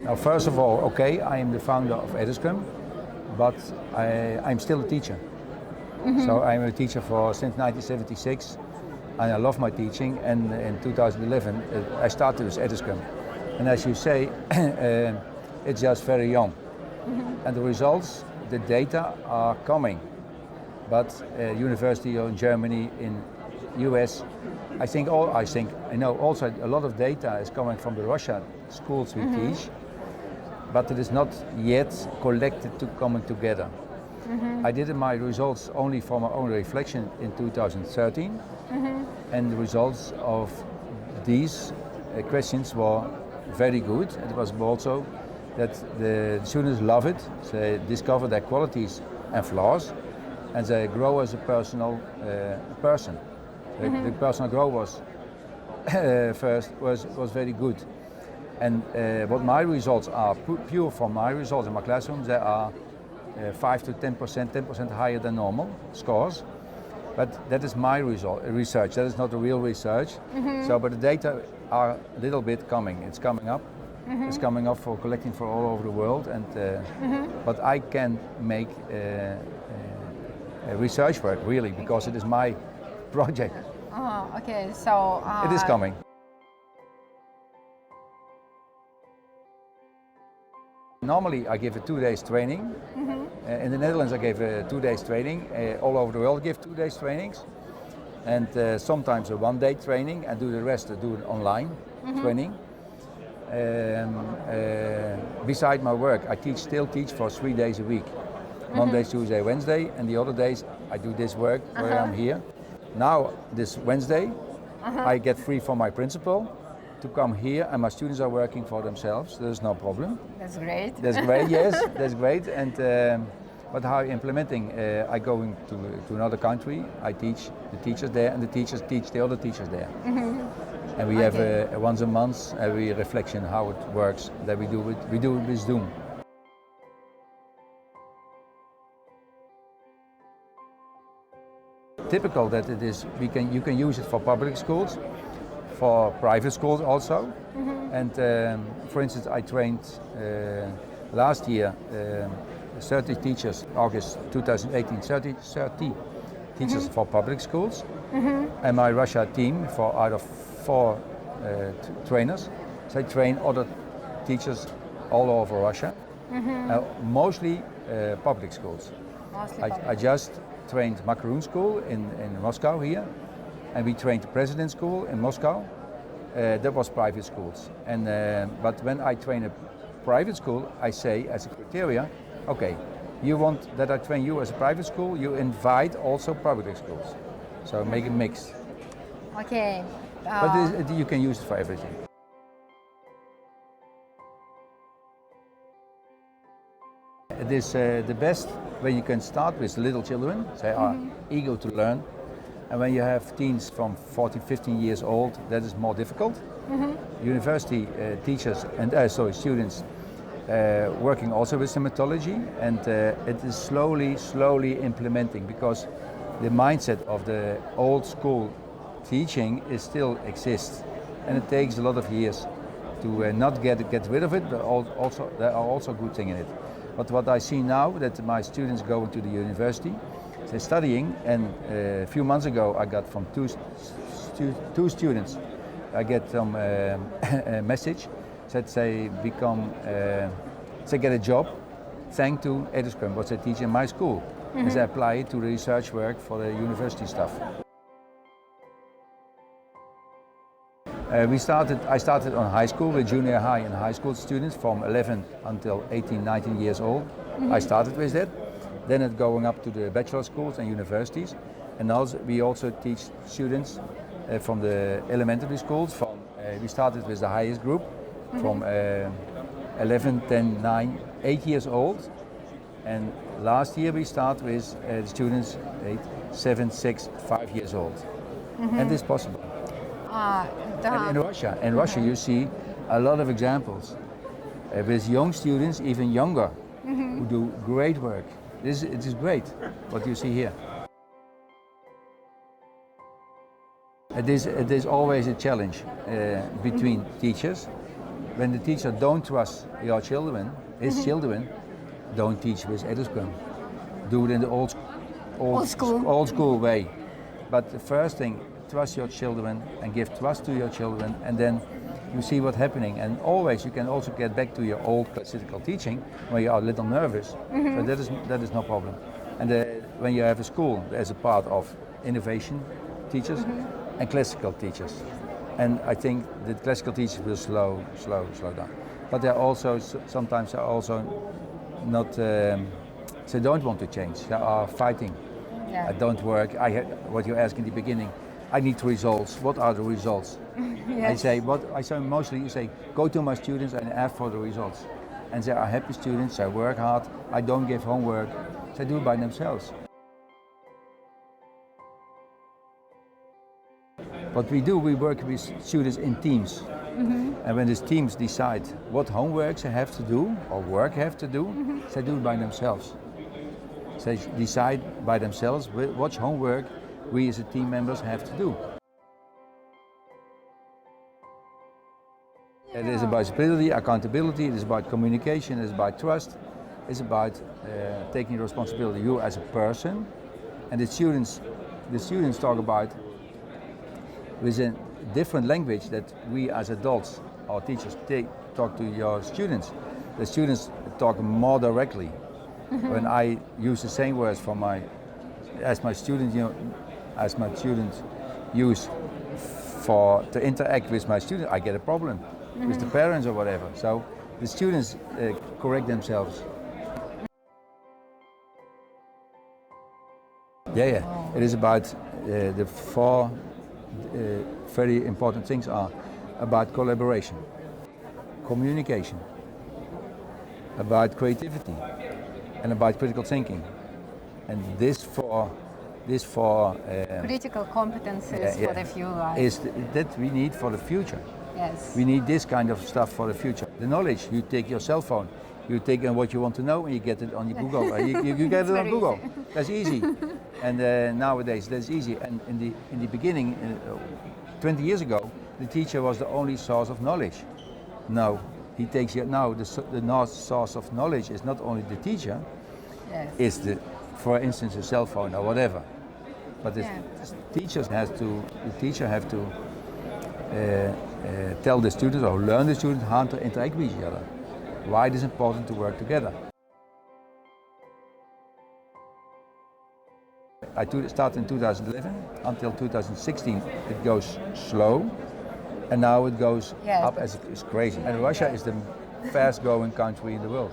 Now, first of all, okay, I am the founder of eduScrum, but I'm still a teacher. So I'm a teacher since 1976, and I love my teaching. And in 2011, I started with eduScrum. And as you say, it's just very young. And the results, the data are coming. But university in Germany, in US, I know also a lot of data is coming from the Russia schools we teach, but it is not yet collected to coming together. I did my results only for my own reflection in 2013, and the results of these questions were very good. It was also that the students love it, they discover their qualities and flaws, and they grow as a personal person. The personal growth was first was very good. And what my results are, pure from my results in my classroom, they are 5 to 10% higher than normal scores. But that is my research, that is not the real research. So, but the data are a little bit coming, it's coming up. It's coming up for collecting for all over the world, and but I can make research work really, because it is my project. Okay, so it is coming. Normally I give a 2 days training. In the Netherlands I gave a 2 days training. All over the world I give 2 days trainings. And sometimes a 1 day training, and do the rest, do an online training. Beside my work, I still teach for 3 days a week. Monday, Tuesday, Wednesday, and the other days I do this work where I'm here. Now, this Wednesday, I get free from my principal to come here, and my students are working for themselves. There's no problem. That's great. That's great, yes, that's great. And but how implementing? I go to another country. I teach the teachers there, and the teachers teach the other teachers there. And we have once a month every reflection how it works. That we do it with Zoom. Typical that it is. You can use it for public schools, for private schools also. And for instance, I trained last year 30 teachers, August 2018, 30 teachers for public schools. And my Russia team, out of 4 trainers, so I train other teachers all over Russia, mostly public schools. I just trained Macaroon School in Moscow here, and we trained the President School in Moscow. That was private schools. And but when I train a private school, I say as a criteria, okay, you want that I train you as a private school, you invite also public schools. So make a mix. Okay. But you can use it for everything. It is the best when you can start with little children, they are eager to learn. And when you have teens from 14, 15 years old, that is more difficult. University teachers and students working also with the methodology, and it is slowly implementing, because the mindset of the old school teaching still exists, and it takes a lot of years to not get rid of it, but also there are also good things in it. But what I see now, that my students go into the university, they're studying, and a few months ago I got from two students, I get some a message that they they get a job thanks to eduScrum, what they teach in my school, and they apply it to the research work for the university stuff. I started on high school with junior high and high school students from 11 until 18, 19 years old. I started with that. Then it's going up to the bachelor schools and universities. And also, we also teach students from the elementary schools. We started with the highest group from 11, 10, 9, 8 years old. And last year we start with students 8, 7, 6, 5 years old. And it's possible. And in Russia you see a lot of examples with young students, even younger, who do great work. It is great what you see here. It is always a challenge between teachers, when the teacher don't trust your children, his children, don't teach with eduScrum. Do it in the old school way. But the first thing, trust your children and give trust to your children, and then you see what's happening. And always you can also get back to your old classical teaching when you are a little nervous. So that is no problem. And when you have a school, there's a part of innovation teachers and classical teachers. And I think the classical teachers will slow down. But they're also sometimes are also not. They don't want to change. They are fighting. Yeah. It don't work. What you asked in the beginning. I need results. What are the results? Yes. I say mostly you say go to my students and ask for the results. And they are happy students. They work hard. I don't give homework. They do it by themselves. What we do, we work with students in teams. And when these teams decide what homeworks they have to do or work have to do, they do it by themselves. They decide by themselves what homework we as a team members have to do. It is about stability, accountability, it is about communication, it is about trust, it's about taking responsibility, you as a person. And the students talk about with a different language that we as adults or teachers talk to your students. The students talk more directly. When I use the same words as my students use to interact with my students, I get a problem with the parents or whatever. So the students correct themselves. Yeah. It is about the four very important things are about collaboration, communication, about creativity, and about critical thinking. And this for critical competences for the future. Is that we need for the future. Yes. We need this kind of stuff for the future. The knowledge, you take your cell phone, you take what you want to know and you get it on your Google. you get it on Google. Easy. That's easy. And nowadays that's easy. And in the beginning, 20 years ago, the teacher was the only source of knowledge. Now he takes you. Now the source of knowledge is not only the teacher, it's for instance, a cell phone or whatever. But the teacher have to tell the students or learn the students how to interact with each other. Why it is important to work together. I started in 2011 until 2016. It goes slow, and now it goes up as it's crazy. And Russia is the fast-growing country in the world.